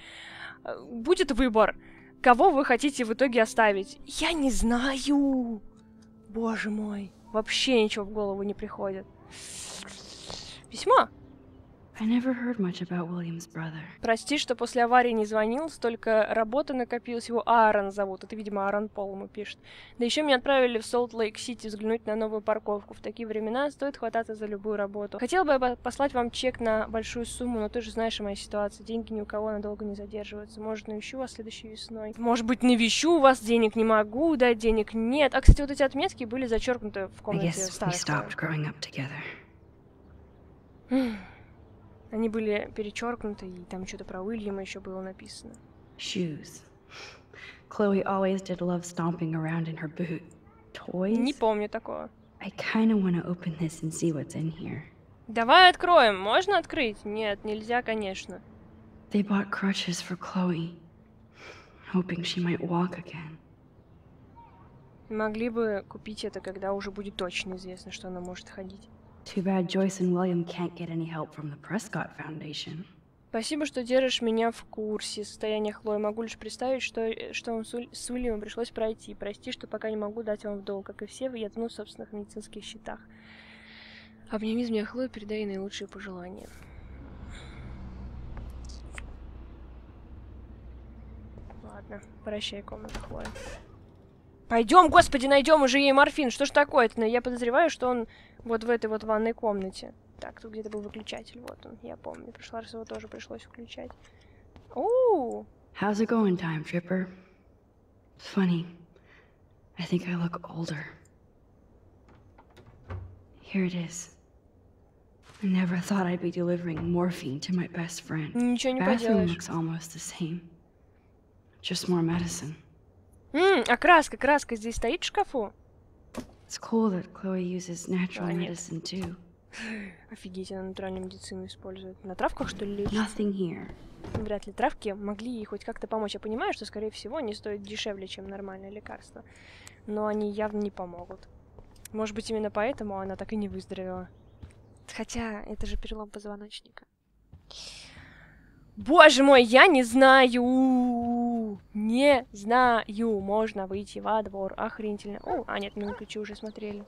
будет выбор, кого вы хотите в итоге оставить. Я не знаю. Боже мой, вообще ничего в голову не приходит. Письмо. I never heard much about William's brother. Прости, что после аварии не звонил, столько работы накопилось, его Аарон зовут, это, видимо, Аарон Пол ему пишет. Да еще меня отправили в Солт-Лейк-Сити взглянуть на новую парковку. В такие времена стоит хвататься за любую работу. Хотел бы я послать вам чек на большую сумму, но ты же знаешь о моей ситуации, деньги ни у кого надолго не задерживаются. Может, навещу вас следующей весной. Может быть, навещу вас, денег не могу дать, денег нет. А, кстати, вот эти отметки были зачеркнуты в I комнате guess we старых. stopped growing up together. Они были перечеркнуты, и там что-то про Уильяма еще было написано. Shoes. Chloe always did love stomping around in her boot. Toys? Не помню такого. I kinda wanna open this and see what's in here. Давай откроем. Можно открыть? Нет, нельзя, конечно. They bought crutches for Chloe, hoping she might walk again. Могли бы купить это, когда уже будет точно известно, что она может ходить. Too bad Joyce and William can't get any help from the Prescott Foundation. Спасибо, что держишь меня в курсе состояния Хлои. Могу лишь представить, что вам с Уильямом пришлось пройти. Прости, что пока не могу дать вам в долг. Как и все, я тону в собственных медицинских счетах. Обними меня, Хлою, передай наилучшие пожелания. Ладно, прощай, комната Хлои. Пойдем, господи, найдем уже ей морфин. Что ж такое-то? Я подозреваю, что он вот в этой вот ванной комнате. Так, тут где-то был выключатель. Вот он, я помню. В прошлый раз его тоже пришлось включать. Оу! How's it going, Time Tripper? Funny. I think I look older. Here it is. I never thought I'd be delivering morphine to my best friend. Ничего не Bathroom поделаешь. looks almost the same. Just more medicine. А краска здесь стоит в шкафу? It's cool that Chloe uses natural А, нет. medicine too. Офигеть, она натуральную медицину использует. На травках, что ли, лечится? Nothing here. Вряд ли травки могли ей хоть как-то помочь. Я понимаю, что, скорее всего, они стоят дешевле, чем нормальное лекарство. Но они явно не помогут. Может быть, именно поэтому она так и не выздоровела. Хотя, это же перелом позвоночника. Боже мой, я не знаю! Не знаю! Можно выйти во двор. Охренительно. О, нет, мы на ключи уже смотрели.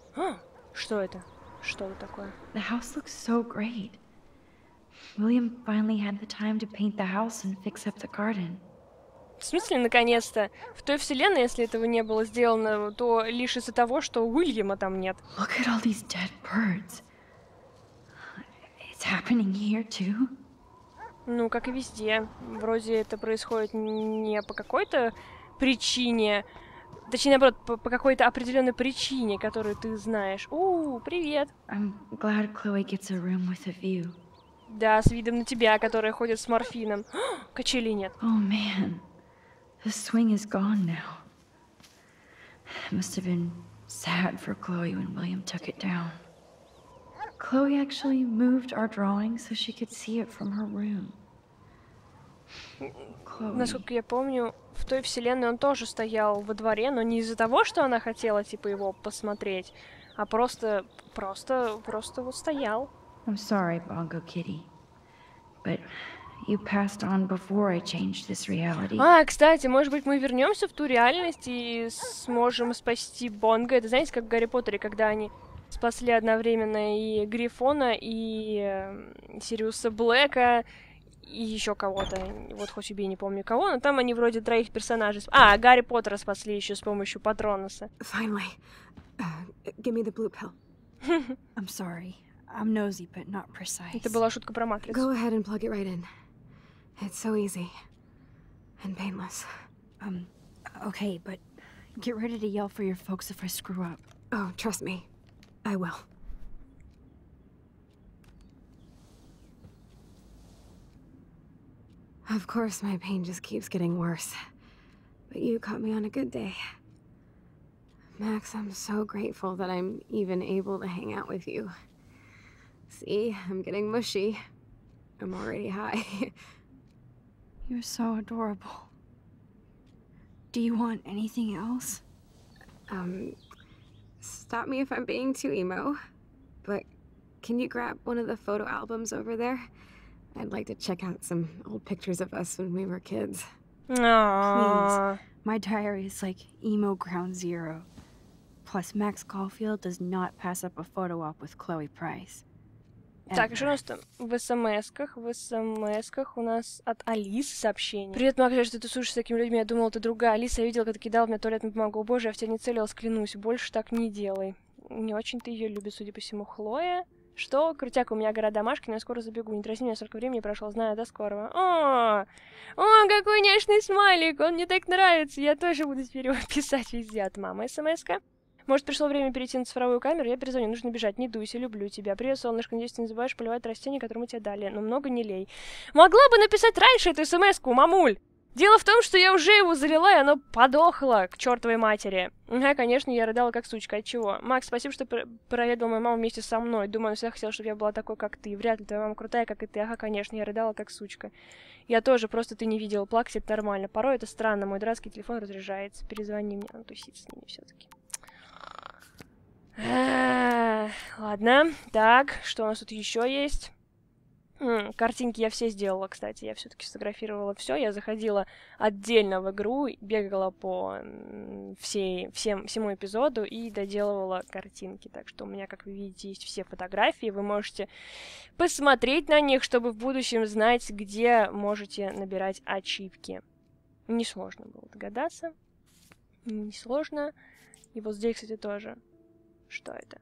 Что это? Что это такое? The house looks so great. William finally had the time to paint the house and fix up the garden. В смысле, наконец-то? В той вселенной, если этого не было сделано, то лишь из-за того, что Уильяма там нет. Look at all these dead birds. It's happening here too. Ну, как и везде. Вроде это происходит не по какой-то причине, точнее, наоборот, по какой-то определенной причине, которую ты знаешь. Привет! I'm glad Chloe gets a room with a view. Да, с видом на тебя, которая ходит с морфином. Качелей нет. Oh man, the swing is gone now. It must have been sad for Chloe when William took it down. Chloe actually moved our drawing so she could see it from her room. Chloe. Насколько я помню, в той вселенной он тоже стоял во дворе, но не из-за того, что она хотела, типа, его посмотреть, а просто вот стоял. I'm sorry, Bongo Kitty, but you passed on before I changed this reality. Кстати, может быть, мы вернемся в ту реальность и сможем спасти Бонго. Это, знаете, как в Гарри Поттере, когда они спасли одновременно и Грифона, и Сириуса Блэка, и еще кого-то. Вот хоть убей, не помню кого, но там они вроде троих персонажей. Гарри Поттера спасли еще с помощью Патроноса. Finally. Give me the blue pill. I'm sorry. I'm nosy, but not precise. Это была шутка про Матрицу. Go ahead and plug it right in. It's so easy. And painless. Okay, but get ready to yell for your folks if I screw up. Oh, trust me. I will. Of course, my pain just keeps getting worse. But you caught me on a good day. Max, I'm so grateful that I'm even able to hang out with you. See, I'm getting mushy. I'm already high. You're so adorable. Do you want anything else? Stop me if I'm being too emo, but can you grab one of the photo albums over there? I'd like to check out some old pictures of us when we were kids. Please. My diary is like emo ground zero. Plus, Max Caulfield does not pass up a photo op with Chloe Price. Так, что у нас там? В СМС-ках у нас от Алисы сообщение. Привет, Макс, что ты слушаешь с такими людьми? Я думала, ты другая. Алиса, я видела, как ты кидал мне туалетную бумагу. О, боже, я в тебя не целилась, клянусь. Больше так не делай. Не очень-то ее любит, судя по всему, Хлое. Что? Крутяк, у меня гора домашки, но я скоро забегу. Не дразни меня, столько времени прошло. Знаю, до скорого. О, какой нежный смайлик. Он мне так нравится. Я тоже буду теперь его писать везде от мамы. СМС-ка. Может, пришло время перейти на цифровую камеру? Я перезвоню, нужно бежать. Не дуйся, люблю тебя. Привет, солнышко, надеюсь, ты не забываешь поливать растения, которые мы тебе дали. Но много не лей. Могла бы написать раньше эту смс-ку, мамуль! Дело в том, что я уже его залила, и оно подохло к чертовой матери. Конечно, я рыдала как сучка. От чего? Макс, спасибо, что проведал мою маму вместе со мной. Думаю, она всегда хотела, чтобы я была такой, как ты. Вряд ли твоя мама крутая, как и ты. Ага, конечно, я рыдала как сучка. Я тоже, просто ты не видела. Плакать это нормально. Порой это странно. Мой дурацкий телефон разряжается. Перезвони мне. Он тусит с ними все-таки. Ладно. Так, что у нас тут еще есть? Картинки я все сделала, кстати. Я все-таки сфотографировала все. Я заходила отдельно в игру, бегала по всему эпизоду и доделывала картинки. Так что у меня, как вы видите, есть все фотографии. Вы можете посмотреть на них, чтобы в будущем знать, где можете набирать ачивки. Несложно было догадаться. Несложно. И вот здесь, кстати, тоже. Что это?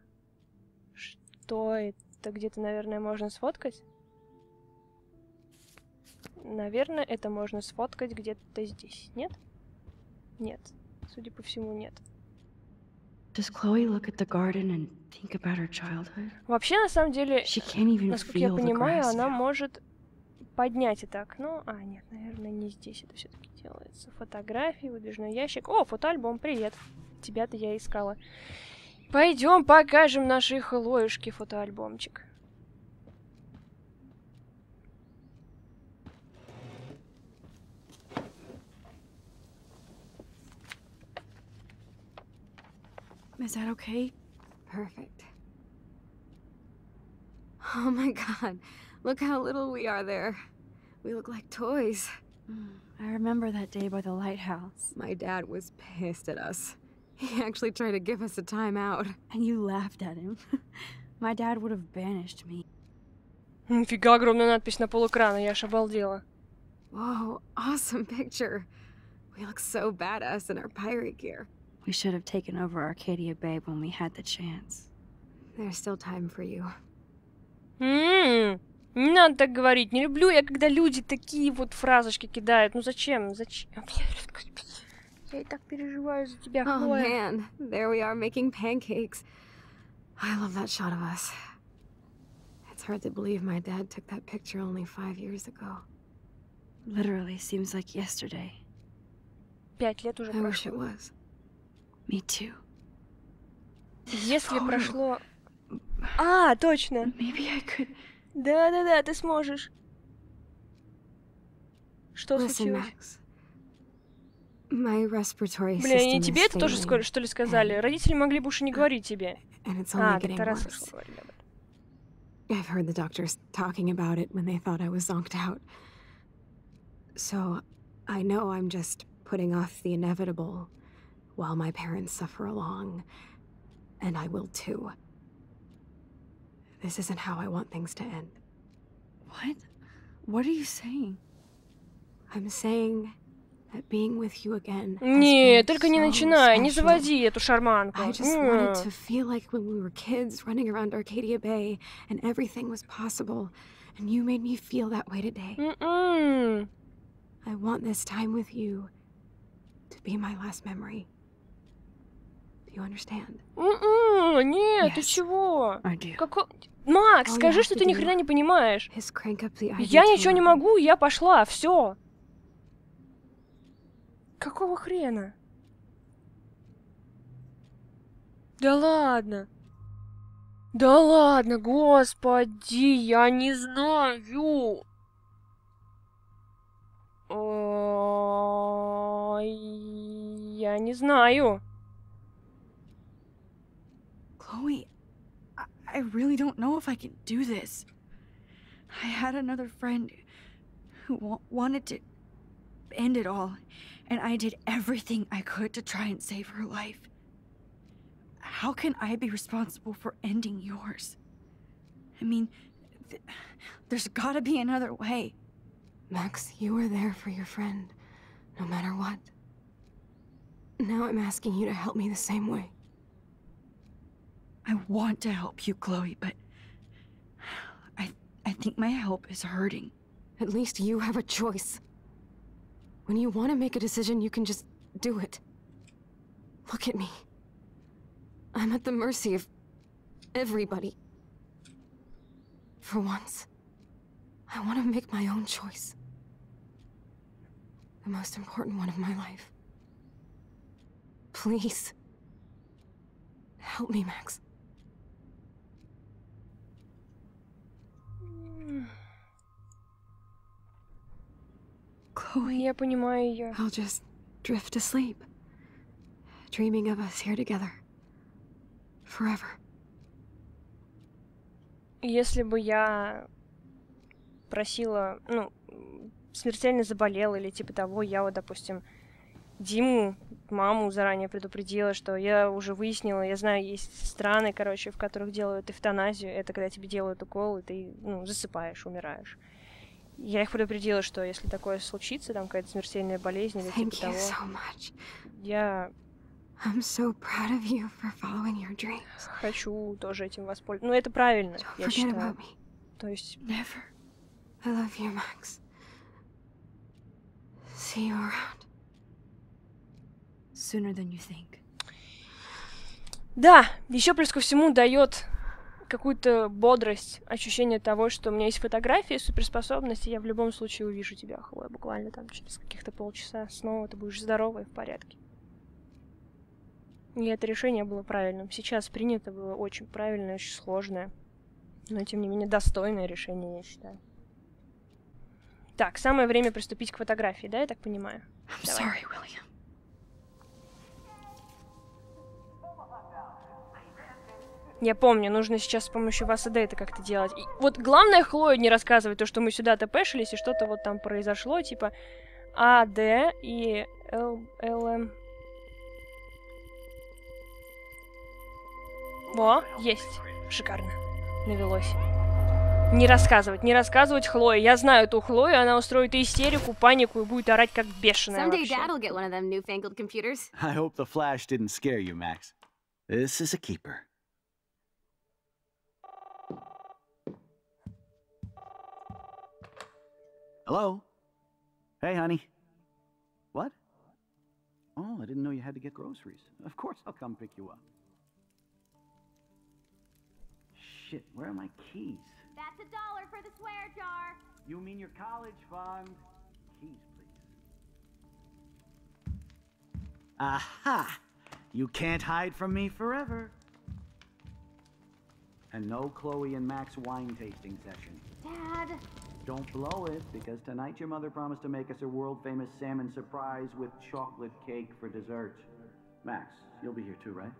Что это? Где-то, наверное, можно сфоткать? Наверное, это можно сфоткать где-то здесь. Нет? Нет. Судя по всему, нет. Does Chloe look at the garden and think about her childhood? Вообще, на самом деле, She can't even насколько я feel the понимаю, grass она now. может поднять это окно. А, нет, наверное, не здесь это все-таки делается. Фотографии, выдвижной ящик. О, фотоальбом, привет. Тебя-то я искала. Пойдем покажем нашей Хлоюшке фотоальбомчик. Is that okay? Perfect. Oh my god, look how little we are there. We look like toys. I remember that day by the lighthouse. My dad was pissed at us. He actually tried to give us a timeout. And you laughed at him. My dad would have banished me. Фига, огромная надпись на полэкрана, я аж обалдела. Whoa, awesome picture. We look so badass in our pirate gear. We should have taken over Arcadia Bay when we had the chance. There's still time for you. Не надо так говорить. Не люблю я, когда люди такие вот фразочки кидают. Ну зачем? Зачем? Я и так переживаю за тебя, Oh Хлоя. man, there we are making pancakes. I love that shot of us. It's hard to believe my dad took that picture only 5 years ago. Literally seems like yesterday. 5 лет уже I wish it прошло. was. Me too. Если прошло... А, точно. Maybe I could... Да-да-да, ты сможешь. Что Listen, случилось? Max. My respiratory Блин, system и is тебе это тоже failing, что ли сказали? Родители могли бы уж и не говорить тебе. and it's only А, так getting ты раз worse. слышала, говорили об этом. I've heard the doctors talking about it when they thought I was zonked out. So, I know I'm just putting off the inevitable while my parents suffer along, and I will too. This isn't how I want things to end. What? What are you saying? I'm saying that being with you again has Не, been только не so начинай, не special. заводи эту шарманку. I just wanted to feel like when we were kids running around Arcadia Bay and everything was possible, and you made me feel that way today. I want this time with you to be my last memory. Do you understand? Нет, ты Yes, чего? I do. Макс, All you скажи, have что to ты ни do хрена не понимаешь. is crank up the Я IV ничего не to могу, я пошла, все. Какого хрена? Да ладно. Да ладно, господи, я не знаю. Ой, я не знаю. Chloe, I really don't know if I can do this. I had another friend who wanted to end it all, and I did everything I could to try and save her life. How can I be responsible for ending yours? I mean, there's gotta be another way. Max, you were there for your friend, no matter what. Now I'm asking you to help me the same way. I want to help you, Chloe, but I think my help is hurting. At least you have a choice. When you want to make a decision, you can just do it. Look at me. I'm at the mercy of everybody. For once, I want to make my own choice. The most important one of my life. Please. Help me, Max. Chloe, Я понимаю ее. I'll just drift to sleep, dreaming of us here together. Forever. Если бы я просила, ну, смертельно заболела или типа того, я вот, допустим, Диму, маму заранее предупредила, что я уже выяснила, я знаю, есть страны, короче, в которых делают эвтаназию, это когда тебе делают укол, и ты, ну, засыпаешь, умираешь. Я их предупредила, что если такое случится, там какая-то смертельная болезнь или типа Thank you того, so much. я I'm so proud of you for following your dreams. хочу тоже этим воспользоваться. Ну, это правильно, Don't я forget считаю. about me. То есть, never. I love you, Max. See you around. Sooner than you think. Да, еще плюс ко всему дает какую-то бодрость, ощущение того, что у меня есть фотографии, суперспособности, я в любом случае увижу тебя, Хлоя, буквально там через каких-то полчаса снова ты будешь здорова и в порядке. И это решение было правильным. Сейчас принято было очень правильное, очень сложное, но тем не менее достойное решение, я считаю. Так, самое время приступить к фотографии, да, я так понимаю? Sorry, William. Я помню, нужно сейчас с помощью вас и это как-то делать. И вот главное Хлою не рассказывать то, что мы сюда тпшились, и что-то вот там произошло, типа А, Д и Л, М. Во, есть. Шикарно. Навелось. Не рассказывать Хлое. Я знаю эту Хлою, она устроит истерику, панику и будет орать как бешеная Someday вообще. Dad'll get one of them newfangled computers. I hope the flash didn't scare you, Max. This is a keeper. Hello? Hey, honey. What? Oh, I didn't know you had to get groceries. Of course I'll come pick you up. Shit, where are my keys? That's $1 for the swear jar. You mean your college fund? Keys, please. Aha! You can't hide from me forever. And no Chloe and Max wine tasting session. Dad. Don't blow it, because tonight your mother promised to make us a world-famous salmon surprise with chocolate cake for dessert. Max, you'll be here too, right?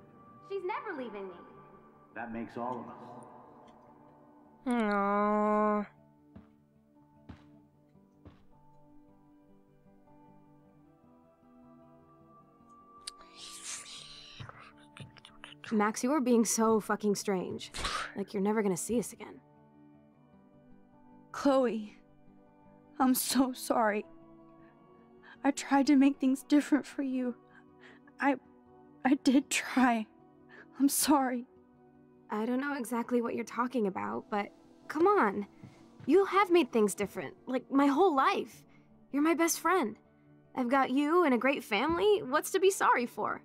She's never leaving me. That makes all of us. Aww. Max, you are being so fucking strange. Like you're never gonna see us again. Chloe, I'm so sorry. I tried to make things different for you. I did try. I'm sorry. I don't know exactly what you're talking about, but come on. You have made things different, like my whole life. You're my best friend. I've got you and a great family. What's to be sorry for?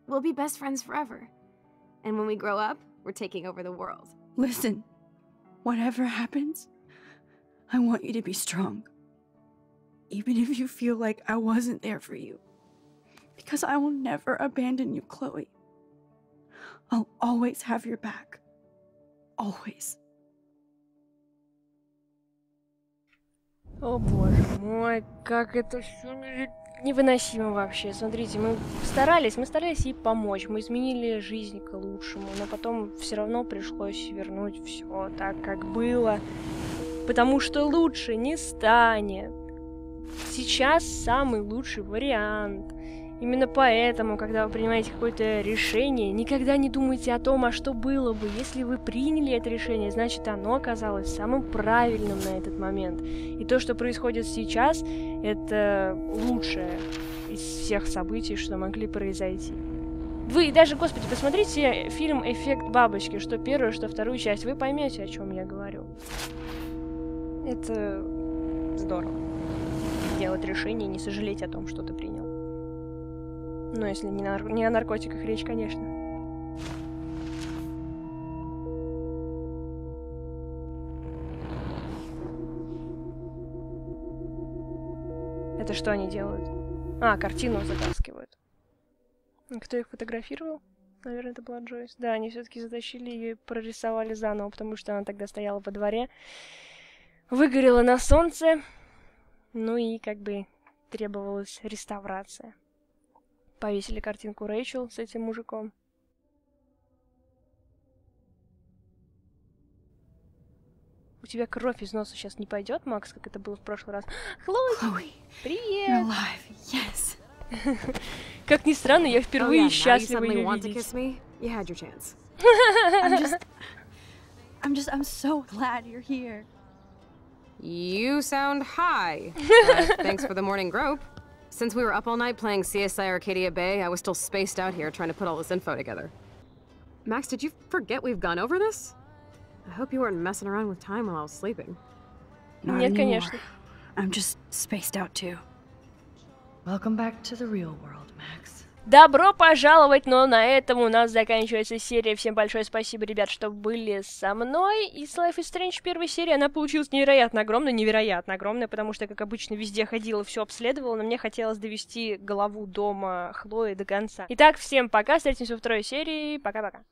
We'll be best friends forever. And when we grow up, we're taking over the world. Listen, whatever happens, I want you to be strong. Even if you feel like I wasn't there for you. Because I will never abandon you, Chloe. I'll always have your back. Always. О боже мой, как это все невыносимо вообще. Смотрите, мы старались ей помочь, мы изменили жизнь к лучшему, но потом все равно пришлось вернуть все так, как было, потому что лучше не станет. Сейчас самый лучший вариант. Именно поэтому, когда вы принимаете какое-то решение, никогда не думайте о том, а что было бы. Если вы приняли это решение, значит, оно оказалось самым правильным на этот момент. И то, что происходит сейчас, это лучшее из всех событий, что могли произойти. Вы даже, господи, посмотрите фильм «Эффект бабочки», что первую, что вторую часть, вы поймете, о чем я говорю. Это здорово. Делать решение и не сожалеть о том, что ты принял. Ну, если не о наркотиках речь, конечно. Это что они делают? А, картину затаскивают. Кто их фотографировал? Наверное, это была Джойс. Да, они все-таки затащили ее и прорисовали заново, потому что она тогда стояла во дворе. Выгорела на солнце. Ну и как бы требовалась реставрация. Повесили картинку Рэйчел с этим мужиком. У тебя кровь из носа сейчас не пойдет, Макс, как это было в прошлый раз? Хлой! Привет! Yes. Как ни странно, я впервые счастлива ее видеть. I'm so glad you're here. You sound high. Thanks for the morning grope. Since we were up all night playing CSI Arcadia Bay, I was still spaced out here trying to put all this info together. Max, did you forget we've gone over this? I hope you weren't messing around with time while I was sleeping. Нет, конечно. I'm just spaced out too. Welcome back to the real world, Max. Добро пожаловать, но на этом у нас заканчивается серия. Всем большое спасибо, ребят, что были со мной. И с Life is Strange первой серии она получилась невероятно огромная, потому что, как обычно, везде ходила, все обследовала, но мне хотелось довести главу дома Хлои до конца. Итак, всем пока, встретимся во второй серии, пока-пока.